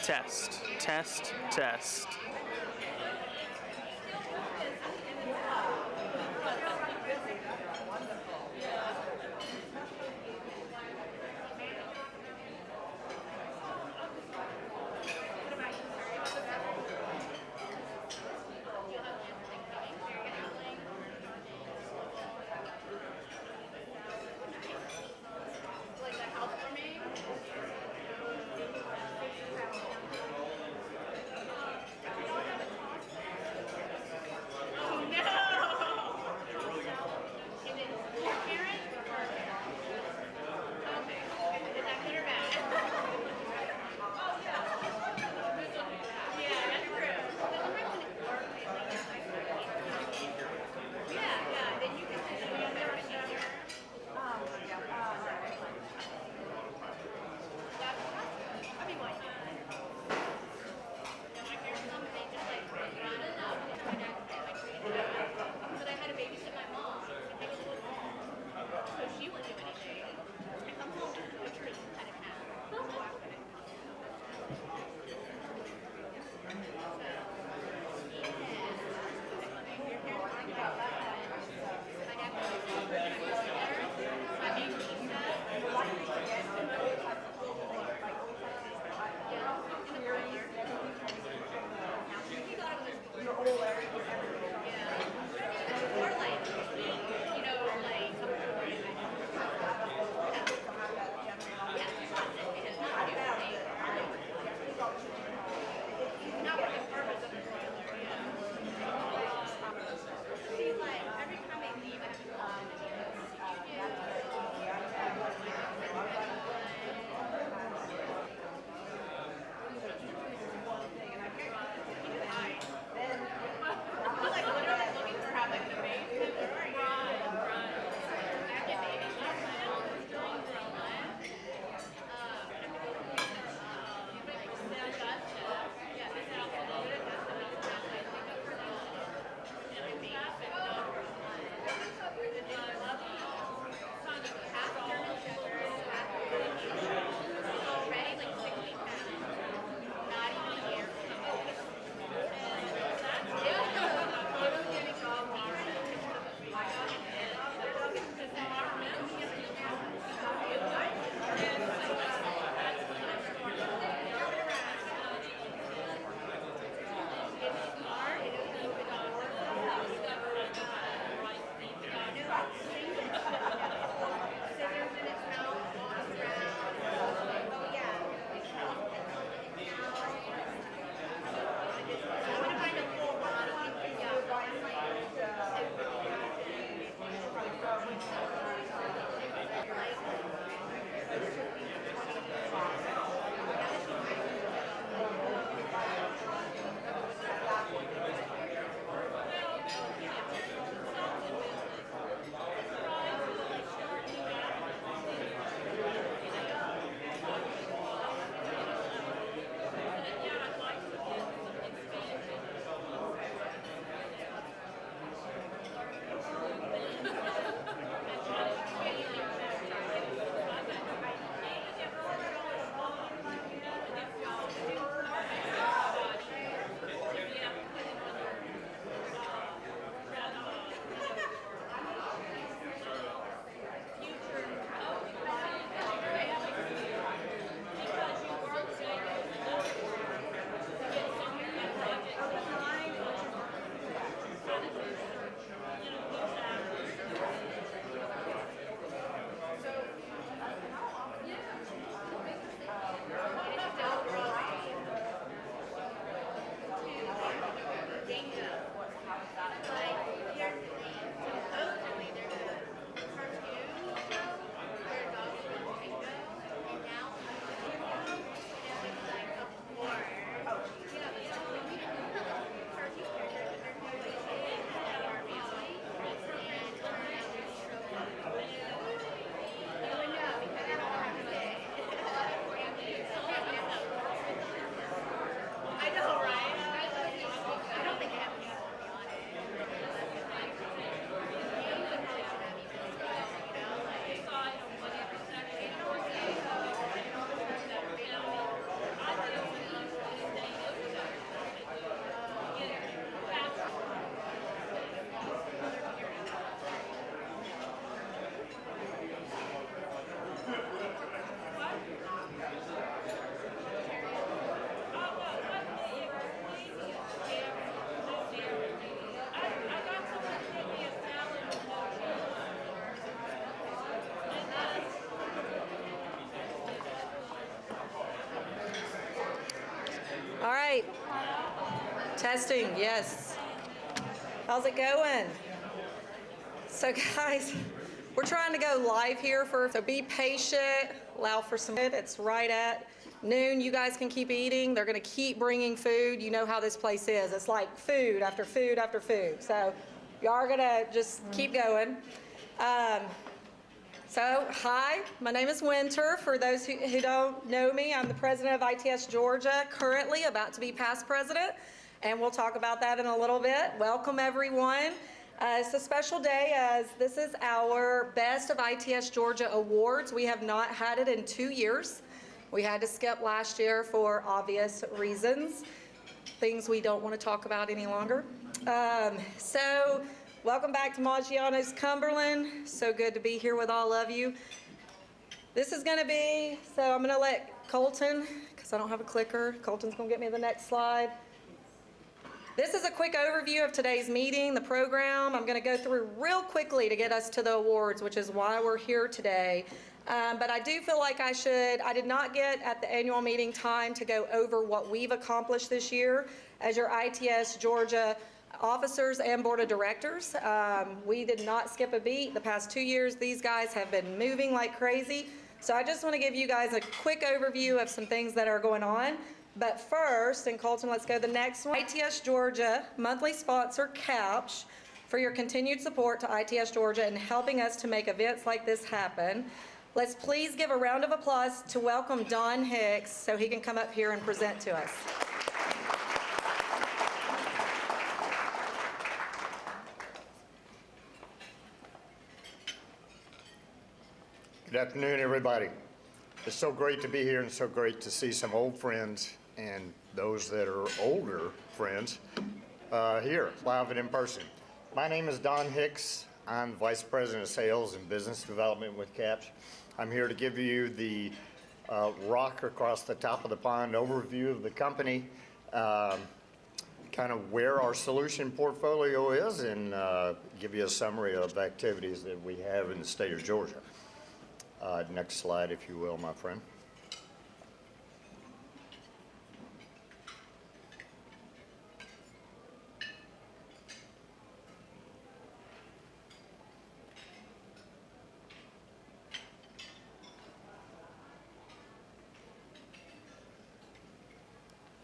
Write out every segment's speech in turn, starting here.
Test, test, test. All right. Testing, yes. How's it going? So guys, we're trying to go live here so be patient, allow for some, it's right at noon. You guys can keep eating. They're gonna keep bringing food. You know how this place is. It's like food after food after food. So you are gonna just keep going. So, hi, my name is Winter. For those who don't know me, I'm the president of ITS Georgia, currently about to be past president, and we'll talk about that in a little bit. Welcome, everyone. It's a special day as this is our Best of ITS Georgia Awards. We have not had it in 2 years. We had to skip last year for obvious reasons, things we don't want to talk about any longer. Welcome back to Maggiano's Cumberland. So good to be here with all of you. This is going to be, so I'm going to let Colton, because I don't have a clicker. Colton's going to get me the next slide. This is a quick overview of today's meeting, the program. I'm going to go through real quickly to get us to the awards, which is why we're here today. But I do feel like I did not get at the annual meeting time to go over what we've accomplished this year as your ITS Georgia officers and board of directors. We did not skip a beat. The past 2 years, these guys have been moving like crazy. So I just want to give you guys a quick overview of some things that are going on. But first, and Colton, let's go to the next one. ITS Georgia monthly sponsor Couch for your continued support to ITS Georgia and helping us to make events like this happen. Let's please give a round of applause to welcome Don Hicks so he can come up here and present to us. Good afternoon, everybody. It's so great to be here and so great to see some old friends and those that are older friends here, live and in person. My name is Don Hicks. I'm Vice President of Sales and Business Development with CAPS. I'm here to give you the rock across the top of the pond overview of the company, kind of where our solution portfolio is, and give you a summary of activities that we have in the state of Georgia. Next slide, if you will, my friend.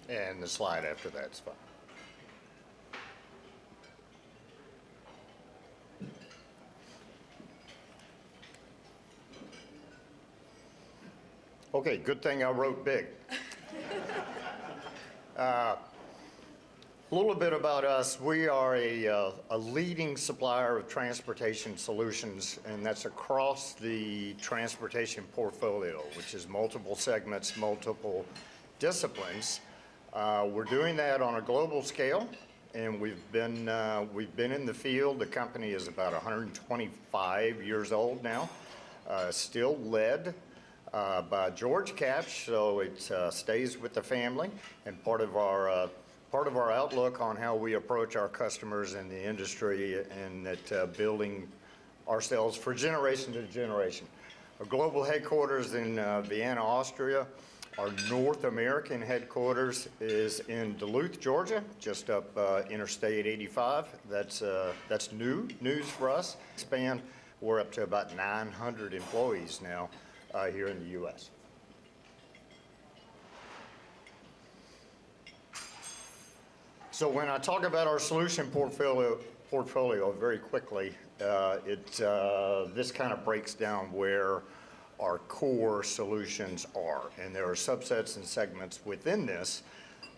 And the slide after that's fine. Okay, good thing I wrote big. A little bit about us. We are a leading supplier of transportation solutions, and that's across the transportation portfolio, which is multiple segments, multiple disciplines. We're doing that on a global scale, and we've been in the field. The company is about 125 years old now, still led by George Capps, so it stays with the family, and part of our outlook on how we approach our customers in the industry, and that building ourselves for generation to generation. Our global headquarters in Vienna, Austria. Our North American headquarters is in Duluth, Georgia, just up Interstate 85. That's news for us. We're up to about 900 employees now here in the U.S. So when I talk about our solution portfolio very quickly, this kind of breaks down where our core solutions are, and there are subsets and segments within this,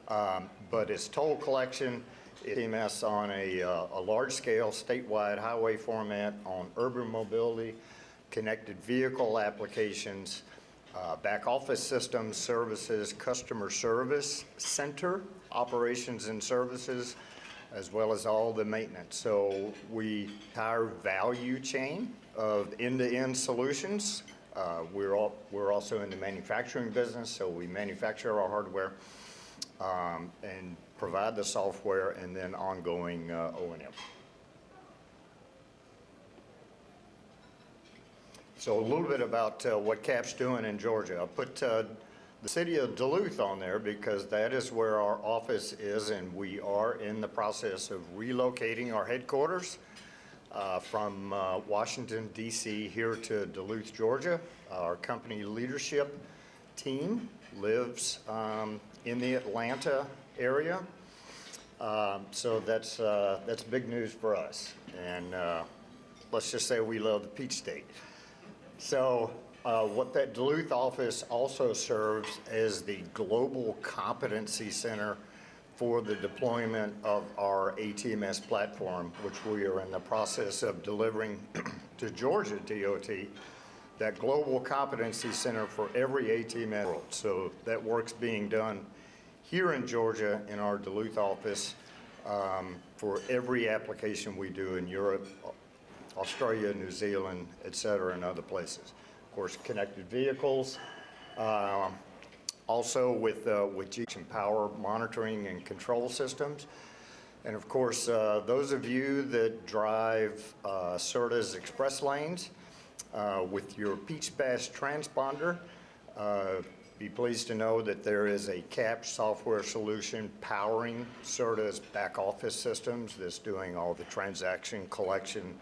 but it's toll collection, EMS on a large-scale statewide highway format, on urban mobility, connected vehicle applications, back office systems, services, customer service center, operations and services, as well as all the maintenance. So we entire value chain of end-to-end solutions. We're also in the manufacturing business, so we manufacture our hardware and provide the software, and then ongoing O&M. So a little bit about what CAP's doing in Georgia. I put the the city of Duluth on there because that is where our office is, and we are in the process of relocating our headquarters from Washington, D.C. here to Duluth, Georgia. Our company leadership team lives in the Atlanta area. So that's big news for us. And let's just say we love the Peach State. So what that Duluth office also serves as the global competency center for the deployment of our ATMS platform, which we are in the process of delivering to Georgia DOT, that global competency center for every ATMS world. So that work's being done here in Georgia in our Duluth office for every application we do in Europe, Australia, New Zealand, et cetera, and other places. Of course, connected vehicles, also with GH power monitoring and control systems. And of course, those of you that drive CERTA's express lanes with your Peach Bass transponder, be pleased to know that there is a CAPS software solution powering CERTA's back office systems that's doing all the transaction collection,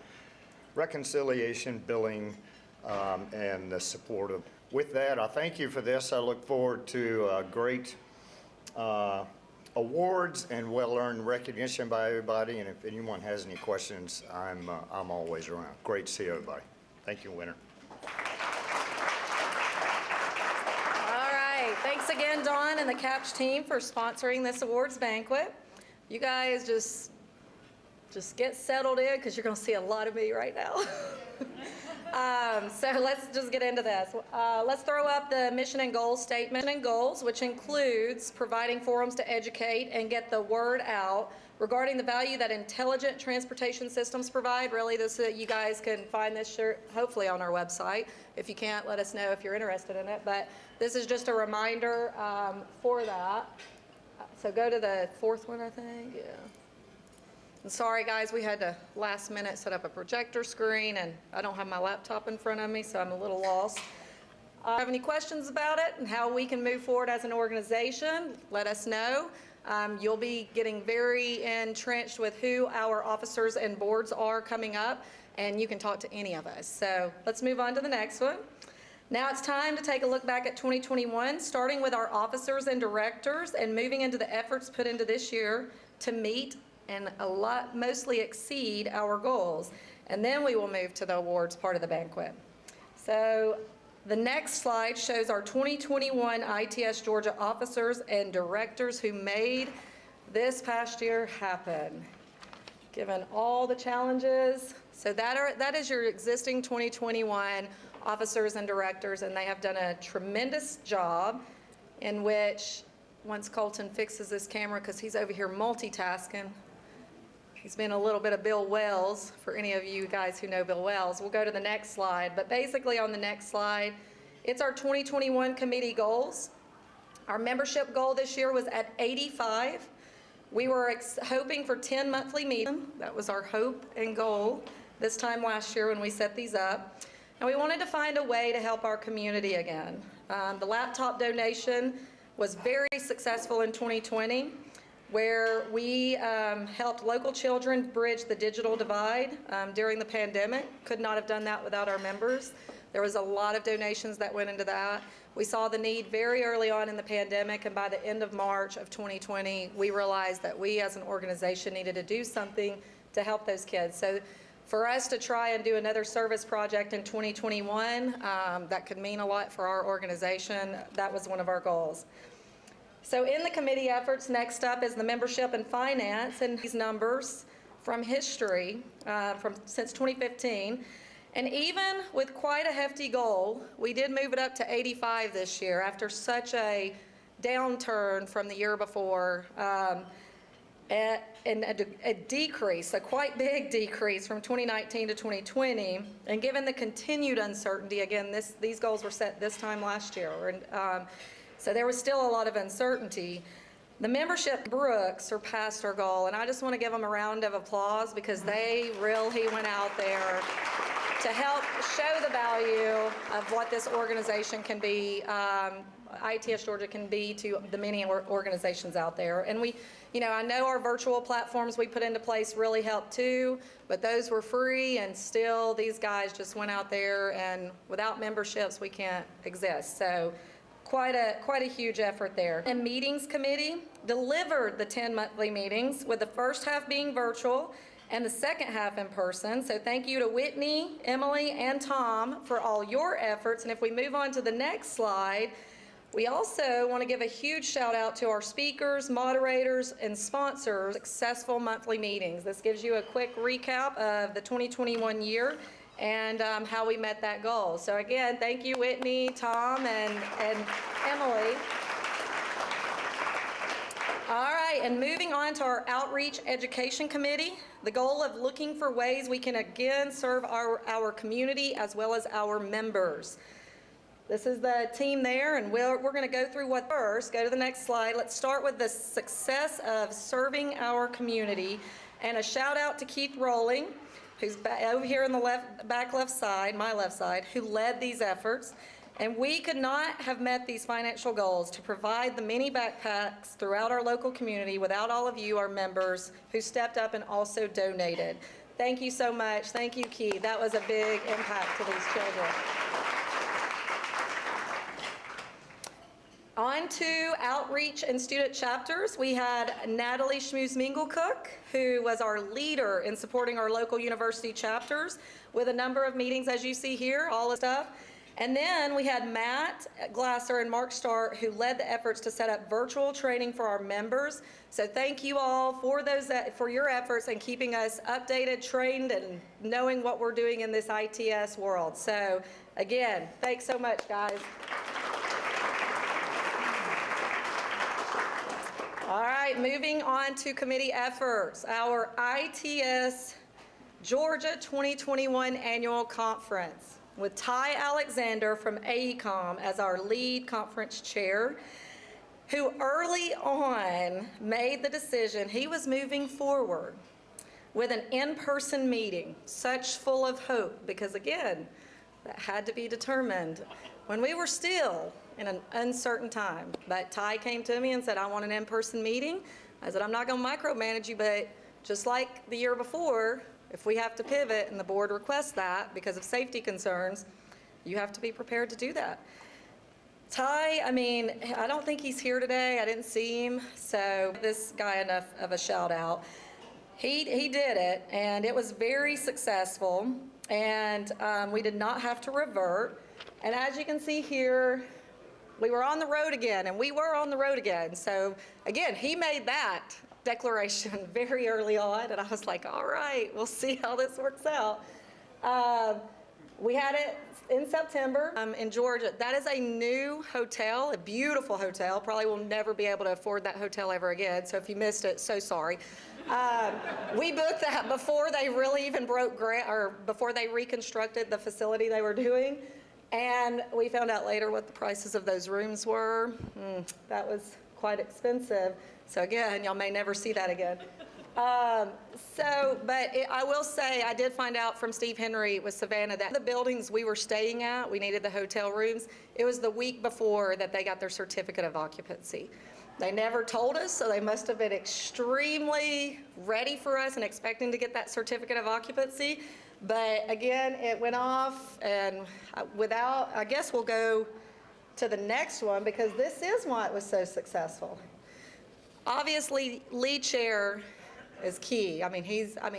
reconciliation, billing, and the support of. With that, I thank you for this. I look forward to great awards and well-earned recognition by everybody. And if anyone has any questions, I'm always around. Great to see everybody. Thank you, Winter. Thanks again, Dawn and the CAPS team for sponsoring this awards banquet. You guys just get settled in because you're going to see a lot of me right now. So let's just get into this. Let's throw up the mission and goals statement. Mission and goals, which includes providing forums to educate and get the word out regarding the value that intelligent transportation systems provide. Really, this you guys can find this hopefully on our website. If you can't, let us know if you're interested in it. But this is just a reminder for that. So go to the fourth one, I think. Yeah. And sorry, guys, we had to last minute set up a projector screen, and I don't have my laptop in front of me, so I'm a little lost. Have any questions about it and how we can move forward as an organization? Let us know. You'll be getting very entrenched with who our officers and boards are coming up, and you can talk to any of us. So let's move on to the next one. Now it's time to take a look back at 2021, starting with our officers and directors and moving into the efforts put into this year to meet and mostly exceed our goals. And then we will move to the awards part of the banquet. So the next slide shows our 2021 ITS Georgia officers and directors who made this past year happen, given all the challenges. So that is your existing 2021 officers and directors, and they have done a tremendous job in which, once Colton fixes this camera, because he's over here multitasking, he's been a little bit of Bill Wells, for any of you guys who know Bill Wells. We'll go to the next slide. But basically on the next slide, it's our 2021 committee goals. Our membership goal this year was at 85. We were hoping for 10 monthly meetings. That was our hope and goal this time last year when we set these up. And we wanted to find a way to help our community again. The laptop donation was very successful in 2020. Where we helped local children bridge the digital divide during the pandemic. Could not have done that without our members. There was a lot of donations that went into that. We saw the need very early on in the pandemic, and by the end of March of 2020, we realized that we as an organization needed to do something to help those kids. So for us to try and do another service project in 2021, that could mean a lot for our organization. That was one of our goals. So in the committee efforts, next up is the membership and finance, and these numbers from history since 2015. And even with quite a hefty goal, we did move it up to 85 this year after such a downturn from the year before, and a decrease, a quite big decrease from 2019 to 2020. And given the continued uncertainty, again, these goals were set this time last year. So there was still a lot of uncertainty. The membership Brooks surpassed our goal, and I just want to give them a round of applause because they really went out there to help show the value of what this organization can be ITS Georgia can be to the many organizations out there. And we, I know our virtual platforms we put into place really helped too, but those were free, and still these guys just went out there, and without memberships we can't exist. So quite a huge effort there. And meetings committee delivered the 10 monthly meetings, with the first half being virtual and the second half in person. So thank you to Whitney, Emily, and Tom for all your efforts. And if we move on to the next slide, we also want to give a huge shout out to our speakers, moderators, and sponsors. Successful monthly meetings. This gives you a quick recap of the 2021 year and how we met that goal. So again, thank you, Whitney, Tom, and Emily. All right, and moving on to our Outreach Education Committee, the goal of looking for ways we can again serve our community as well as our members. This is the team there, and we're going to go through what first. Go to the next slide. Let's start with the success of serving our community, and a shout out to Keith Rowling, who's over here on the back left side, my left side, who led these efforts. And we could not have met these financial goals to provide the many backpacks throughout our local community without all of you, our members, who stepped up and also donated. Thank you so much. Thank you, Keith. That was a big impact to these children. On to outreach and student chapters. We had Natalie Schmuse-Mingle-Cook, who was our leader in supporting our local university chapters with a number of meetings, as you see here, all the stuff. And then we had Matt Glasser and Mark Starr, who led the efforts to set up virtual training for our members. So thank you all for your efforts and keeping us updated, trained, and knowing what we're doing in this ITS world. So again, thanks so much, guys. All right, moving on to committee efforts. Our ITS Georgia 2021 Annual Conference, with Ty Alexander from AECOM as our lead conference chair, who early on made the decision he was moving forward with an in-person meeting, such full of hope, because again, that had to be determined when we were still in an uncertain time. But Ty came to me and said, I want an in-person meeting. I said, I'm not going to micromanage you, but just like the year before, if we have to pivot and the board requests that because of safety concerns, you have to be prepared to do that. Ty, I don't think he's here today. I didn't see him. So this guy enough of a shout out. He did it, and it was very successful, and we did not have to revert. And as you can see here, we were on the road again, and we were on the road again. So again, he made that declaration very early on, and I was like, all right, we'll see how this works out. We had it in September in Georgia. That is a new hotel, a beautiful hotel. Probably will never be able to afford that hotel ever again, so if you missed it, so sorry. We booked that before they really even broke ground, or before they reconstructed the facility they were doing, and we found out later what the prices of those rooms were. That was quite expensive. So again, y'all may never see that again. I will say, I did find out from Steve Henry with Savannah that the buildings we were staying at, we needed the hotel rooms. It was the week before that they got their certificate of occupancy. They never told us, so they must have been extremely ready for us and expecting to get that certificate of occupancy. But again, it went off, and I guess we'll go to the next one, because this is why it was so successful. Obviously, lead chair is key.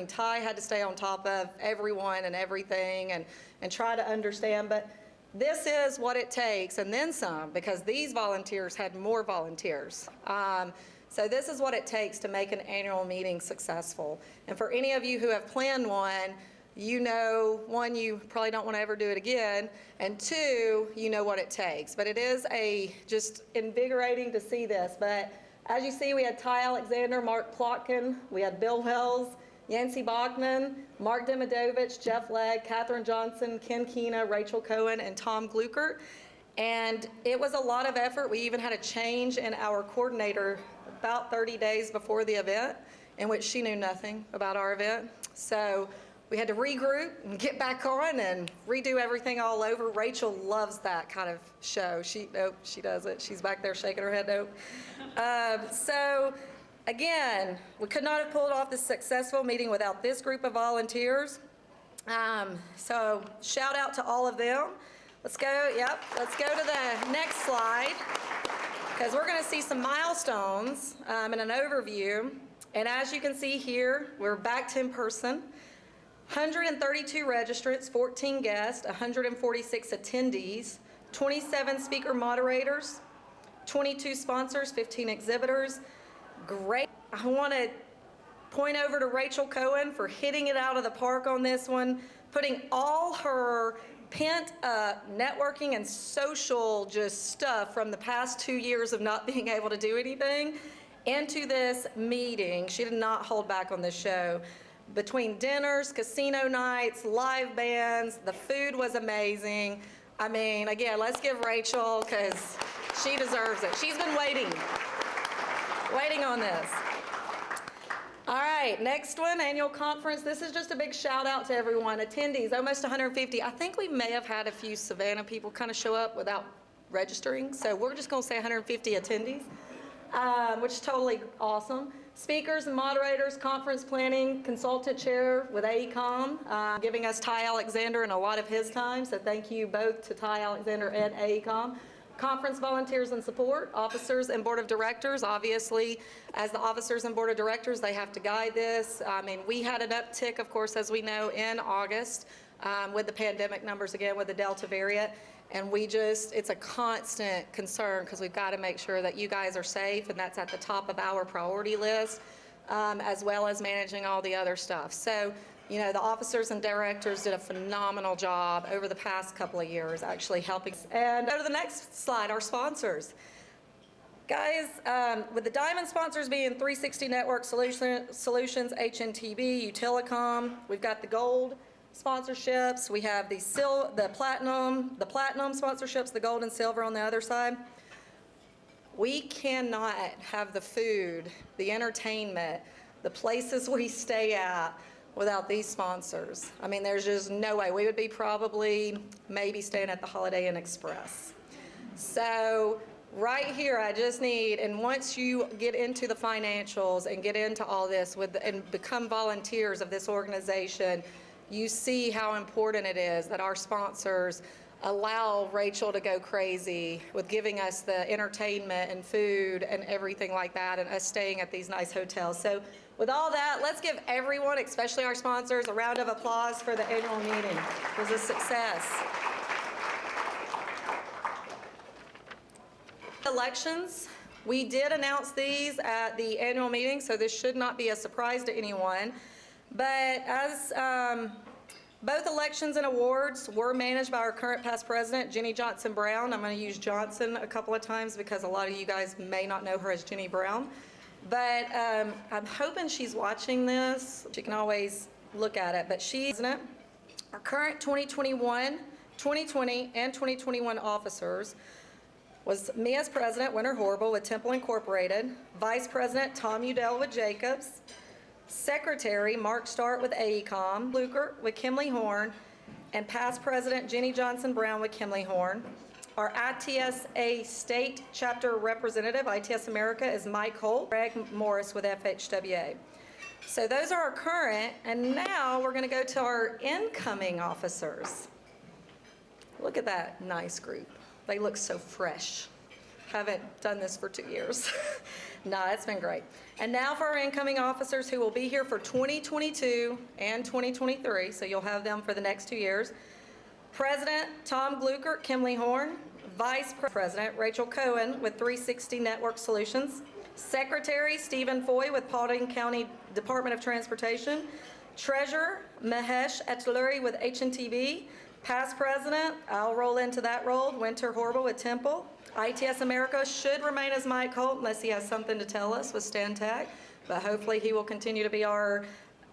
Ty had to stay on top of everyone and everything and try to understand, but this is what it takes, and then some, because these volunteers had more volunteers. So this is what it takes to make an annual meeting successful. And for any of you who have planned one, you know, one, you probably don't want to ever do it again, and two, you know what it takes. But it is just invigorating to see this. But as you see, we had Ty Alexander, Mark Plotkin, we had Bill Wells, Yancey Bachman, Mark Demidovich, Jeff Legg, Katherine Johnson, Ken Keena, Rachel Cohen, and Tom Gluckert. And it was a lot of effort. We even had a change in our coordinator about 30 days before the event, in which she knew nothing about our event. So we had to regroup and get back on and redo everything all over. Rachel loves that kind of show. Nope, she doesn't. She's back there shaking her head, nope. So again, we could not have pulled off this successful meeting without this group of volunteers. So shout out to all of them. Let's go to the next slide, because we're going to see some milestones and an overview. And as you can see here, we're back to in person. 132 registrants, 14 guests, 146 attendees, 27 speaker moderators, 22 sponsors, 15 exhibitors. Great. I want to point over to Rachel Cohen for hitting it out of the park on this one, putting all her pent-up networking and social just stuff from the past 2 years of not being able to do anything into this meeting. She did not hold back on this show. Between dinners, casino nights, live bands, the food was amazing. I mean, again, let's give Rachel, because she deserves it. She's been waiting on this. All right, next one, annual conference. This is just a big shout out to everyone. Attendees, almost 150. I think we may have had a few Savannah people kind of show up without registering, so we're just gonna say 150 attendees, which is totally awesome. Speakers and moderators, conference planning consultant chair with AECOM, giving us Ty Alexander and a lot of his time, so thank you both to Ty Alexander and AECOM. Conference volunteers and support, officers and board of directors. Obviously, as the officers and board of directors, they have to guide this. I mean, we had an uptick, of course, as we know, in August with the pandemic numbers again with the Delta variant. And it's a constant concern, because we've got to make sure that you guys are safe, and that's at the top of our priority list, as well as managing all the other stuff. So, you know, the officers and directors did a phenomenal job over the past couple of years actually helping. And go to the next slide, our sponsors. Guys, with the diamond sponsors being 360 Network Solutions, HNTB, Utilicom, we've got the gold sponsorships, we have the platinum sponsorships, the gold and silver on the other side. We cannot have the food, the entertainment, the places we stay at without these sponsors. I mean, there's just no way. We would be probably maybe staying at the Holiday Inn Express. So right here, I just need, and once you get into the financials and get into all this and become volunteers of this organization, you see how important it is that our sponsors allow Rachel to go crazy with giving us the entertainment and food and everything like that, and us staying at these nice hotels. So with all that, let's give everyone, especially our sponsors, a round of applause for the annual meeting. It was a success. Elections, we did announce these at the annual meeting, so this should not be a surprise to anyone. But as both elections and awards were managed by our current past president, Jenny Johnson Brown. I'm going to use Johnson a couple of times because a lot of you guys may not know her as Jenny Brown. But I'm hoping she's watching this. She can always look at it. But she's our current 2021, 2020, and 2021 officers was me as president, Winter Horrible with Temple Incorporated, vice president, Tom Udell with Jacobs, secretary, Mark Start with AECOM, Lukert with Kimley Horn, and past president, Jenny Johnson Brown with Kimley Horn. Our ITSA state chapter representative, ITS America, is Mike Holt, Greg Morris with FHWA. So those are our current, and now we're going to go to our incoming officers. Look at that nice group. They look so fresh. Haven't done this for 2 years. No, it's been great. And now for our incoming officers who will be here for 2022 and 2023, so you'll have them for the next 2 years. President Tom Glukert, Kimley Horn. Vice President Rachel Cohen with 360 Network Solutions. Secretary Stephen Foy with Paulding County Department of Transportation. Treasurer Mahesh Atluri with HNTB. Past president, I'll roll into that role, Winter Horrible with Temple. ITS America should remain as Mike Holt unless he has something to tell us with Stantec, but hopefully he will continue to be our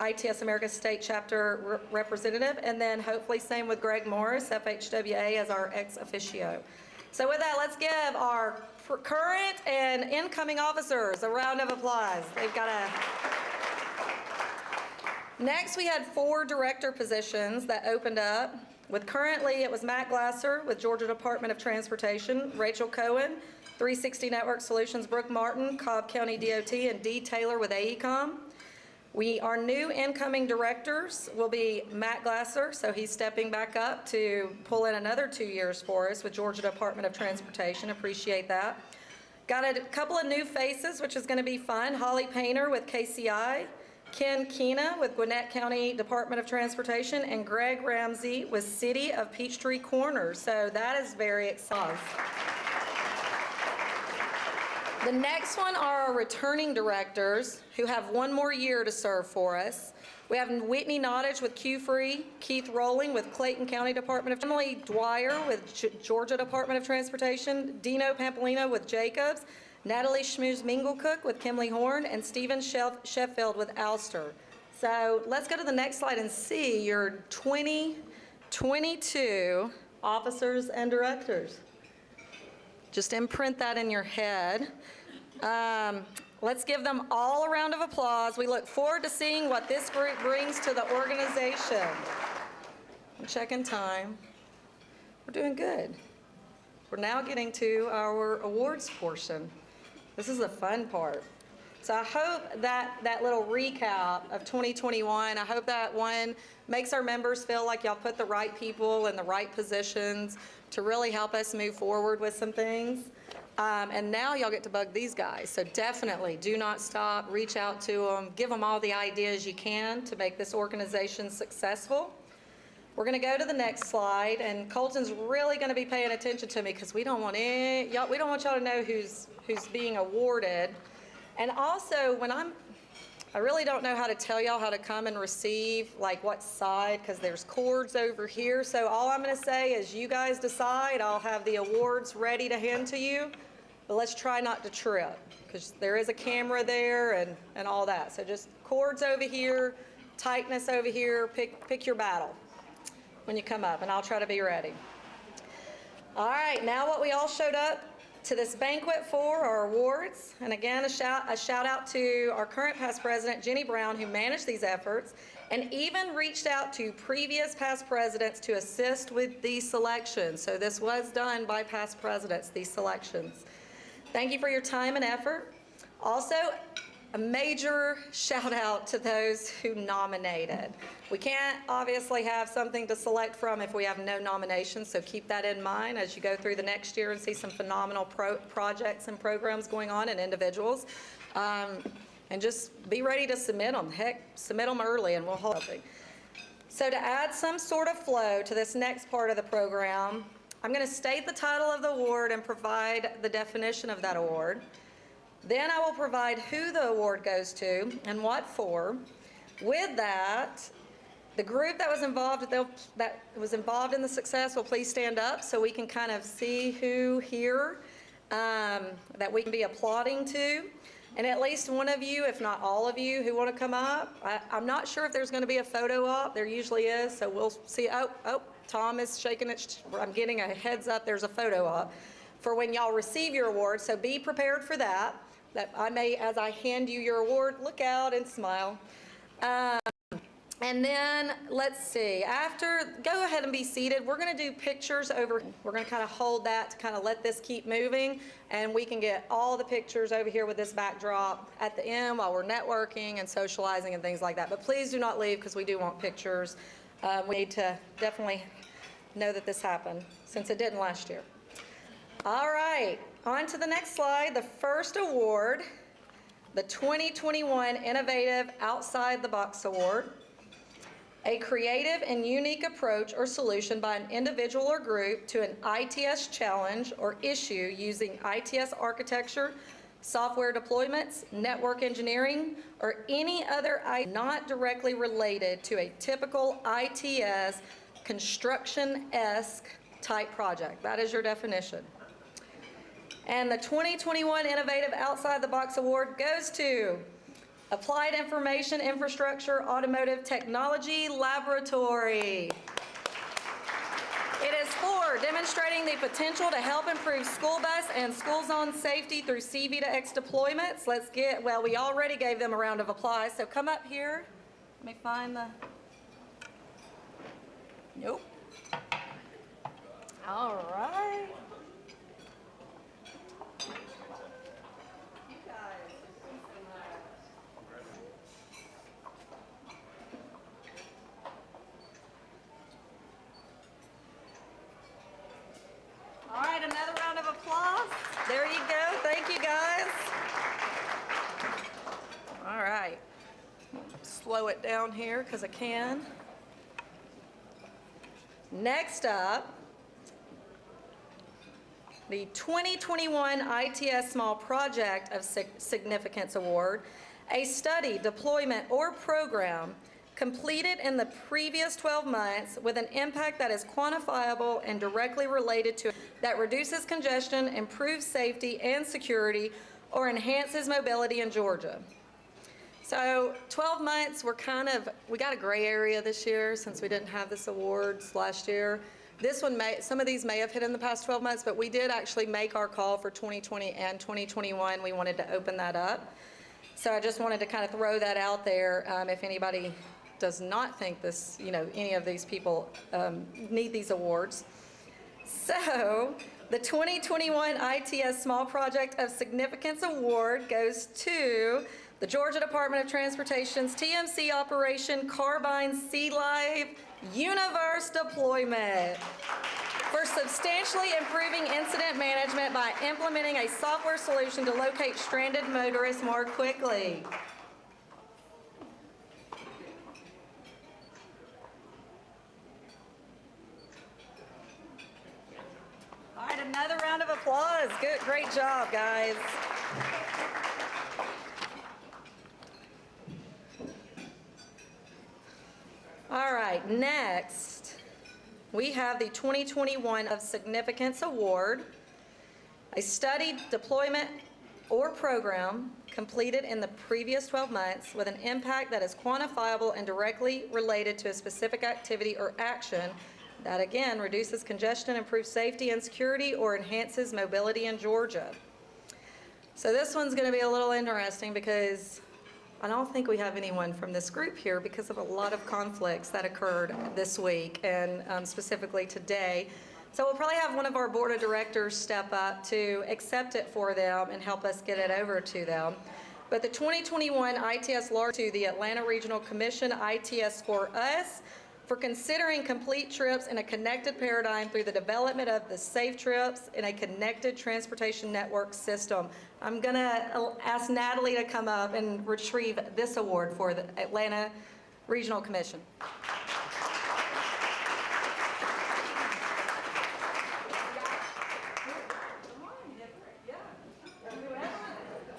ITS America State Chapter representative, and then hopefully same with Greg Morris, FHWA, as our ex officio. So with that, let's give our current and incoming officers a round of applause. They've got a... Next, we had 4 director positions that opened up. With currently, it was Matt Glasser with Georgia Department of Transportation, Rachel Cohen, 360 Network Solutions, Brooke Martin, Cobb County DOT, and Dee Taylor with AECom. Our new incoming directors will be Matt Glasser, so he's stepping back up to pull in another 2 years for us with Georgia Department of Transportation. Appreciate that. Got a couple of new faces, which is going to be fun. Holly Painter with KCI, Ken Keena with Gwinnett County Department of Transportation, and Greg Ramsey with City of Peachtree Corners. So that is very exciting. The next one are our returning directors who have 1 more year to serve for us. We have Whitney Nottage with Q-Free, Keith Rowling with Clayton County Department of Emily Dwyer with Georgia Department of Transportation, Dino Pampolino with Jacobs, Natalie Schmooze-Minglecook with Kimley Horn, and Stephen Sheffield with Alster. So let's go to the next slide and see your 2022 officers and directors. Just imprint that in your head. Let's give them all a round of applause. We look forward to seeing what this group brings to the organization. I'm checking time. We're doing good. We're now getting to our awards portion. This is the fun part. So I hope that little recap of 2021, I hope that one makes our members feel like y'all put the right people in the right positions to really help us move forward with some things. And now y'all get to bug these guys. So definitely do not stop, reach out to them, give them all the ideas you can to make this organization successful. We're going to go to the next slide, and Colton's really going to be paying attention to me because we don't want y'all to know who's being awarded. And also, I really don't know how to tell y'all how to come and receive, like what side, because there's cords over here. So all I'm going to say is you guys decide. I'll have the awards ready to hand to you, but let's try not to trip because there is a camera there and all that. So just cords over here, tightness over here, pick your battle when you come up, and I'll try to be ready. All right, now what we all showed up to this banquet for our awards. And again, a shout out to our current past president, Jenny Brown, who managed these efforts and even reached out to previous past presidents to assist with these selections. So this was done by past presidents, these selections. Thank you for your time and effort. Also, a major shout out to those who nominated. We can't obviously have something to select from if we have no nominations, so keep that in mind as you go through the next year and see some phenomenal projects and programs going on and individuals. And just be ready to submit them. Heck, submit them early and we'll hold something. So to add some sort of flow to this next part of the program, I'm going to state the title of the award and provide the definition of that award. Then I will provide who the award goes to and what for. With that, the group that was involved in the success will please stand up so we can kind of see who here that we can be applauding to. And at least one of you, if not all of you, who want to come up. I'm not sure if there's going to be a photo op. There usually is, so we'll see. Oh, Tom is shaking it. I'm getting a heads up. There's a photo op for when y'all receive your award, so be prepared for that. That I may, as I hand you your award, look out and smile. And then, let's see, go ahead and be seated. We're going to do pictures over. We're going to kind of hold that to kind of let this keep moving, and we can get all the pictures over here with this backdrop at the end while we're networking and socializing and things like that. But please do not leave because we do want pictures. We need to definitely know that this happened since it didn't last year. All right, on to the next slide. The first award, the 2021 Innovative Outside the Box Award. A creative and unique approach or solution by an individual or group to an ITS challenge or issue using ITS architecture, software deployments, network engineering, or any other not directly related to a typical ITS construction-esque type project. That is your definition. And the 2021 Innovative Outside the Box Award goes to Applied Information Infrastructure Automotive Technology Laboratory. It is for demonstrating the potential to help improve school bus and school zone safety through CV to X deployments. We already gave them a round of applause, so come up here Let me find the, nope. All right. You guys. All right, another round of applause. There you go. Thank you, guys. All right. Slow it down here because I can. Next up, the 2021 ITS Small Project of Significance Award, a study, deployment, or program completed in the previous 12 months with an impact that is quantifiable and directly related to that reduces congestion, improves safety and security, or enhances mobility in Georgia. So 12 months, we got a gray area this year since we didn't have this awards last year. This one some of these may have hit in the past 12 months, but we did actually make our call for 2020 and 2021. We wanted to open that up. So I just wanted to kind of throw that out there. If anybody does not think this, any of these people need these awards. So the 2021 ITS Small Project of Significance Award goes to the Georgia Department of Transportation's TMC Operation Carbine Sea Live Universe Deployment for substantially improving incident management by implementing a software solution to locate stranded motorists more quickly. All right, another round of applause. Good, great job, guys. All right, next, we have the 2021 of Significance Award, a study, deployment, or program completed in the previous 12 months with an impact that is quantifiable and directly related to a specific activity or action that, again, reduces congestion, improves safety and security, or enhances mobility in Georgia. So this one's going to be a little interesting because I don't think we have anyone from this group here because of a lot of conflicts that occurred this week and specifically today. So we'll probably have one of our board of directors step up to accept it for them and help us get it over to them. But the 2021 ITS Large to the Atlanta Regional Commission ITS for Us for considering complete trips in a connected paradigm through the development of the Safe Trips in a connected transportation network system. I'm going to ask Natalie to come up and retrieve this award for the Atlanta Regional Commission.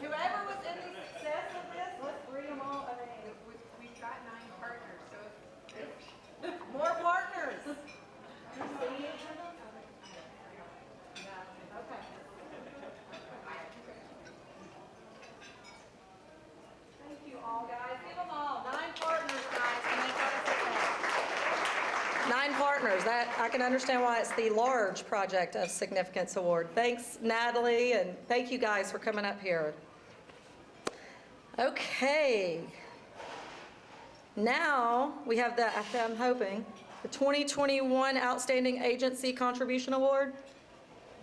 Whoever was in the success of this, let's bring them all. I mean, we've got 9 partners, so more partners. Okay. Thank you all, guys. Give them all 9 partners, guys, to make that a success. 9 partners. That I can understand why it's the Large Project of Significance Award. Thanks, Natalie, and thank you guys for coming up here. Okay. Now we have the, I'm hoping, the 2021 Outstanding Agency Contribution Award.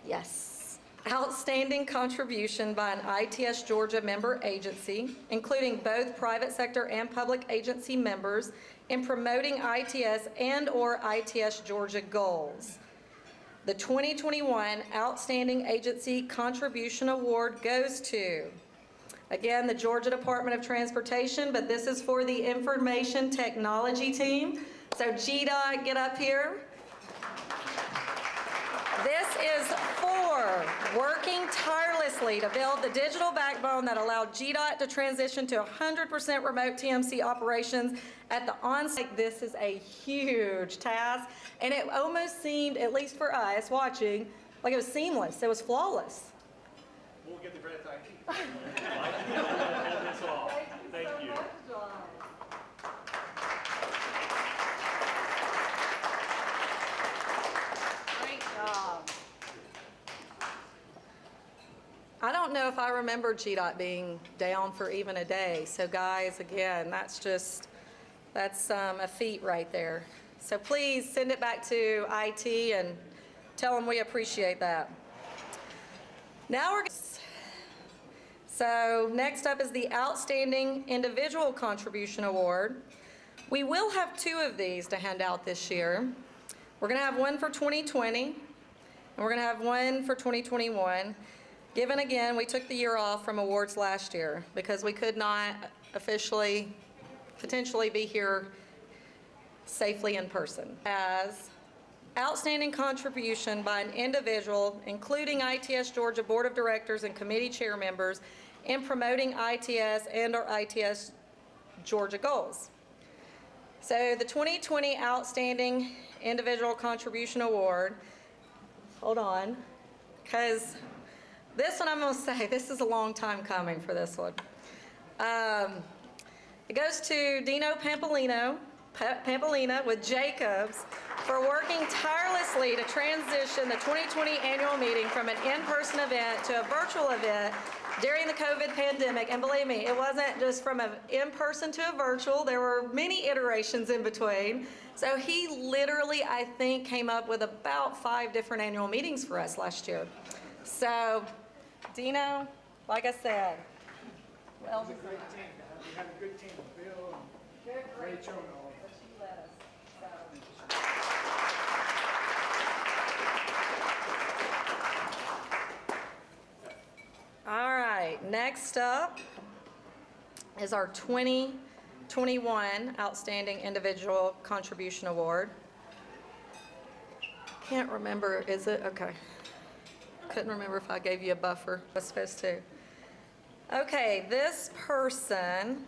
Yes. Outstanding contribution by an ITS Georgia member agency, including both private sector and public agency members, in promoting ITS and/or ITS Georgia goals. The 2021 Outstanding Agency Contribution Award goes to, again, the Georgia Department of Transportation, but this is for the Information Technology Team. So GDOT, get up here. This is for working tirelessly to build the digital backbone that allowed GDOT to transition to 100% remote TMC operations at the on-site. This is a huge task, and it almost seemed, at least for us watching, like it was seamless. It was flawless. We'll get the credit to IT. That's all. Thank you. Great job. I don't know if I remember GDOT being down for even a day. So guys, again, that's just That's a feat right there. So please send it back to IT and tell them we appreciate that. Now so next up is the Outstanding Individual Contribution Award. We will have 2 of these to hand out this year. We're going to have one for 2020, and we're going to have one for 2021. Given again, we took the year off from awards last year because we could not officially, potentially be here safely in person. As outstanding contribution by an individual, including ITS Georgia Board of Directors and committee chair members, in promoting ITS and/or ITS Georgia goals. So the 2020 Outstanding Individual Contribution Award, hold on, because this one I'm going to say, this is a long time coming for this one. It goes to Dino Pampolina with Jacobs for working tirelessly to transition the 2020 annual meeting from an in-person event to a virtual event during the COVID pandemic. And believe me, it wasn't just from an in-person to a virtual. There were many iterations in between. So he literally, I think, came up with about 5 different annual meetings for us last year. So, Dino, like I said, well, It was a great team. We had a good team. Bill and Rachel and all of us. All right, next up is our 2021 Outstanding Individual Contribution Award. Can't remember, is it? Okay. Couldn't remember if I gave you a buffer. I was supposed to. Okay, this person,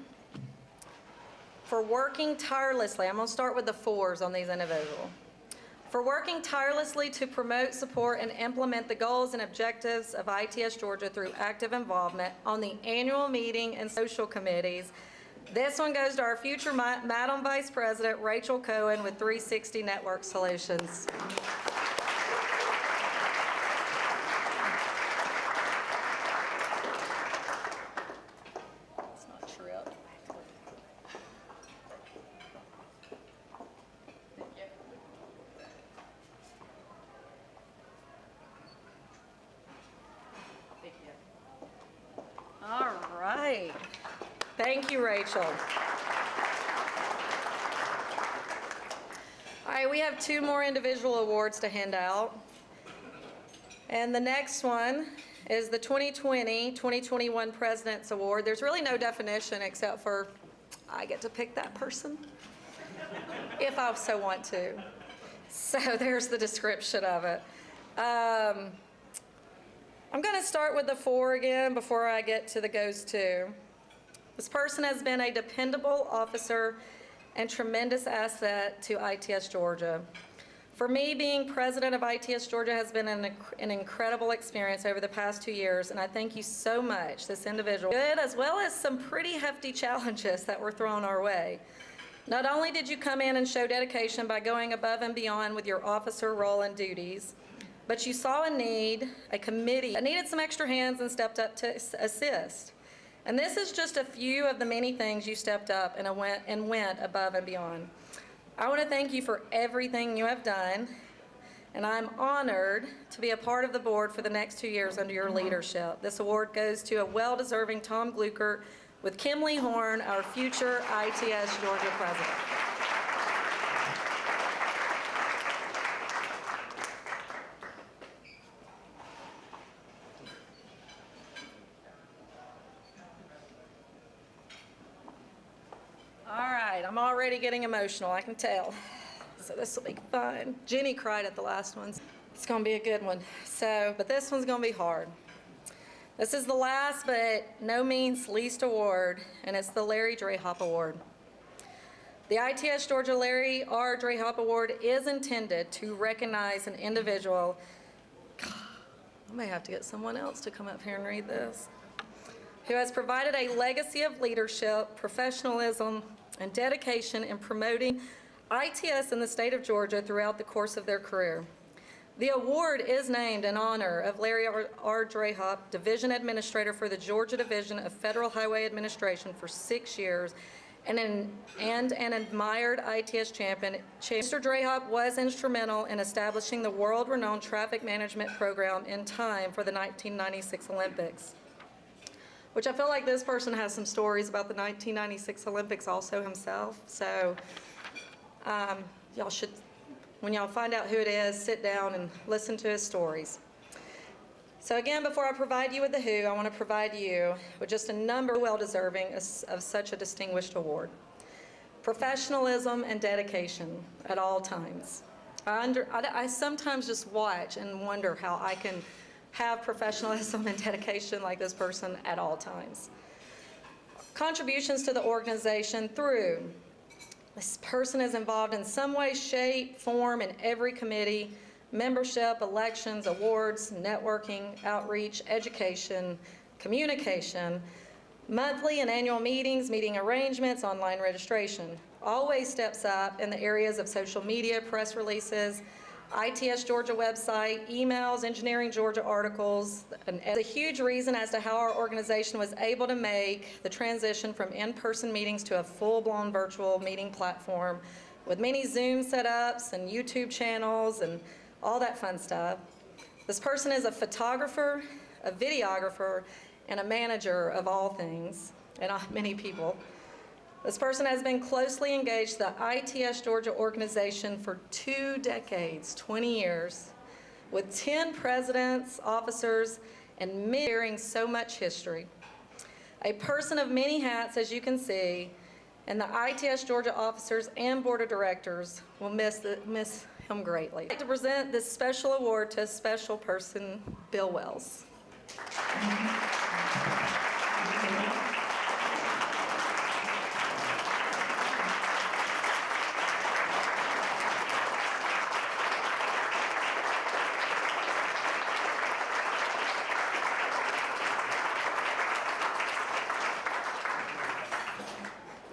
for working tirelessly, I'm going to start with the 4s on these individuals. For working tirelessly to promote, support, and implement the goals and objectives of ITS Georgia through active involvement on the annual meeting and social committees. This one goes to our future Madam Vice President, Rachel Cohen, with 360 Network Solutions. It's not trip. All right. Thank you, Rachel. All right, we have 2 more individual awards to hand out. And the next one is the 2020-2021 President's Award. There's really no definition except for I get to pick that person if I so want to. So there's the description of it. I'm going to start with the 4 again before I get to the goes to. This person has been a dependable officer and tremendous asset to ITS Georgia. For me, being president of ITS Georgia has been an incredible experience over the past 2 years, and I thank you so much, this individual. Good, as well as some pretty hefty challenges that were thrown our way. Not only did you come in and show dedication by going above and beyond with your officer role and duties, but you saw a need, a committee that needed some extra hands and stepped up to assist. And this is just a few of the many things you stepped up and went above and beyond. I want to thank you for everything you have done, and I'm honored to be a part of the board for the next 2 years under your leadership. This award goes to a well-deserving Tom Gluckert with Kimley Horn, our future ITS Georgia president. I'm already getting emotional, I can tell. So this will be fun. Jenny cried at the last one. It's going to be a good one. But this one's going to be hard. This is the last but no means least award, and it's the Larry Drehoff Award. The ITS Georgia Larry R. Drehoff Award is intended to recognize an individual. I may have to get someone else to come up here and read this. Who has provided a legacy of leadership, professionalism, and dedication in promoting ITS in the state of Georgia throughout the course of their career. The award is named in honor of Larry R. Drehoff, Division Administrator for the Georgia Division of Federal Highway Administration for 6 years, and an admired ITS champion. Mr. Drehoff was instrumental in establishing the world-renowned traffic management program in time for the 1996 Olympics, which I feel like this person has some stories about the 1996 Olympics also himself. So y'all should, when y'all find out who it is, sit down and listen to his stories. So again, before I provide you with the who, I want to provide you with just a number well-deserving of such a distinguished award. Professionalism and dedication at all times. I sometimes just watch and wonder how I can have professionalism and dedication like this person at all times. Contributions to the organization through this person is involved in some way, shape, form in every committee, membership, elections, awards, networking, outreach, education, communication, monthly and annual meetings, meeting arrangements, online registration. Always steps up in the areas of social media, press releases, ITS Georgia website, emails, Engineering Georgia articles, and a huge reason as to how our organization was able to make the transition from in-person meetings to a full-blown virtual meeting platform with many Zoom setups and YouTube channels and all that fun stuff. This person is a photographer, a videographer, and a manager of all things, and many people. This person has been closely engaged with the ITS Georgia organization for 2 decades, 20 years, with 10 presidents, officers, and sharing so much history. A person of many hats, as you can see, and the ITS Georgia officers and board of directors will miss him greatly. I'd like to present this special award to a special person, Bill Wells.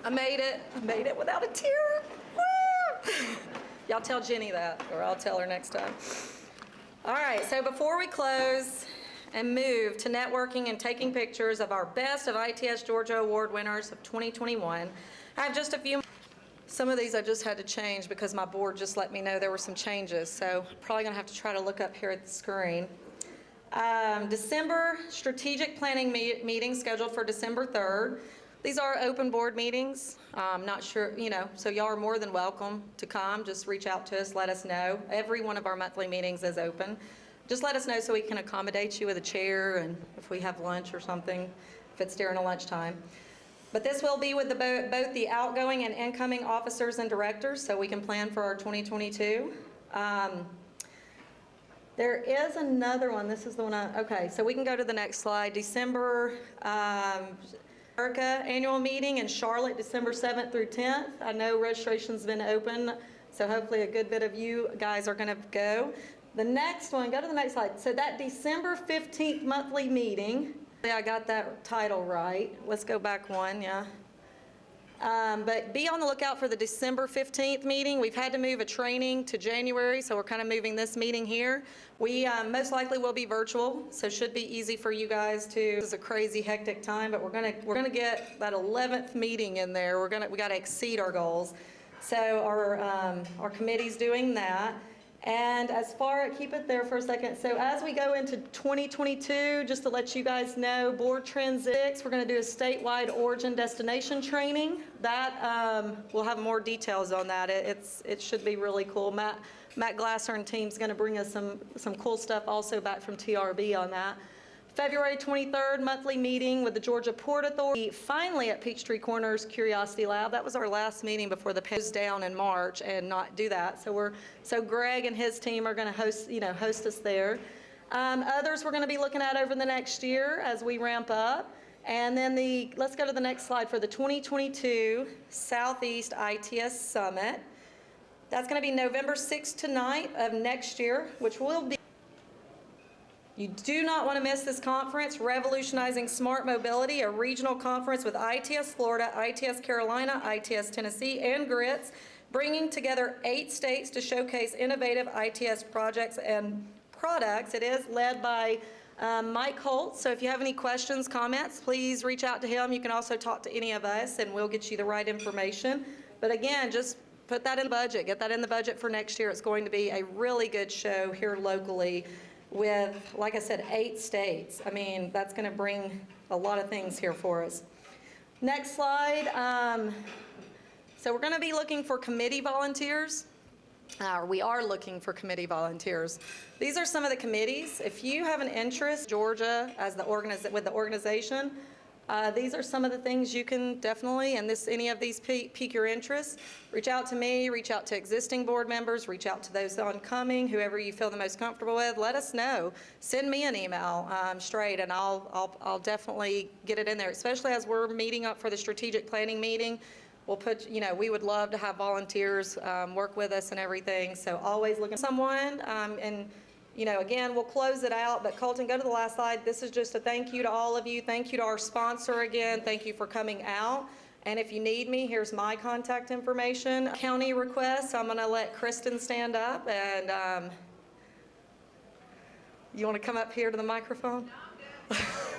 I made it without a tear. Woo! Y'all tell Jenny that, or I'll tell her next time. All right, so before we close and move to networking and taking pictures of our best of ITS Georgia Award winners of 2021, I have just a few. Some of these I just had to change because my board just let me know there were some changes, so probably gonna have to try to look up here at the screen. December strategic planning meeting scheduled for December 3rd. These are open board meetings. I'm not sure, so y'all are more than welcome to come. Just reach out to us, let us know. Every one of our monthly meetings is open. Just let us know so we can accommodate you with a chair and if we have lunch or something, if it's during a lunchtime. But this will be with both the outgoing and incoming officers and directors, so we can plan for our 2022. There is another one. This is the one okay, so we can go to the next slide. December, America annual meeting in Charlotte, December 7th through 10th. I know registration's been open, so hopefully a good bit of you guys are going to go. The next one, go to the next slide. So that December 15th monthly meeting, I got that title right. Let's go back one, yeah. But be on the lookout for the December 15th meeting. We've had to move a training to January, so we're kind of moving this meeting here. We most likely will be virtual, so should be easy for you guys to. This is a crazy, hectic time, but we're gonna get that 11th meeting in there. We got to exceed our goals. So our committee's doing that. And as far, keep it there for a second. So as we go into 2022, just to let you guys know, Board Trend 6, we're going to do a statewide origin destination training. That we'll have more details on that. It should be really cool. Matt Glasser and team's going to bring us some cool stuff also back from TRB on that. February 23rd, monthly meeting with the Georgia Port Authority. Finally at Peachtree Corners Curiosity Lab. That was our last meeting before the closed down in March and not do that. So Greg and his team are going to host us there. Others we're going to be looking at over the next year as we ramp up. And then let's go to the next slide for the 2022 Southeast ITS Summit. That's going to be November 6th to 9th of next year, which will be. You do not want to miss this conference, Revolutionizing Smart Mobility, a regional conference with ITS Florida, ITS Carolina, ITS Tennessee, and GRITS, bringing together 8 states to showcase innovative ITS projects and products. It is led by Mike Holt, so if you have any questions, comments, please reach out to him. You can also talk to any of us, and we'll get you the right information. But again, just put that in the budget. Get that in the budget for next year. It's going to be a really good show here locally with, like I said, 8 states. I mean, that's going to bring a lot of things here for us. Next slide. So we're going to be looking for committee volunteers. We are looking for committee volunteers. These are some of the committees. If you have an interest, Georgia, as the with the organization, these are some of the things you can definitely, and any of these pique your interest. Reach out to me, reach out to existing board members, reach out to those oncoming, whoever you feel the most comfortable with. Let us know. Send me an email straight, and I'll definitely get it in there, especially as we're meeting up for the strategic planning meeting. We'll put, we would love to have volunteers work with us and everything. So always looking for someone. And, again, we'll close it out. But Colton, go to the last slide. This is just a thank you to all of you. Thank you to our sponsor again. Thank you for coming out. And if you need me, here's my contact information. County requests, I'm going to let Kristen stand up. And you want to come up here to the microphone? No, I'm good.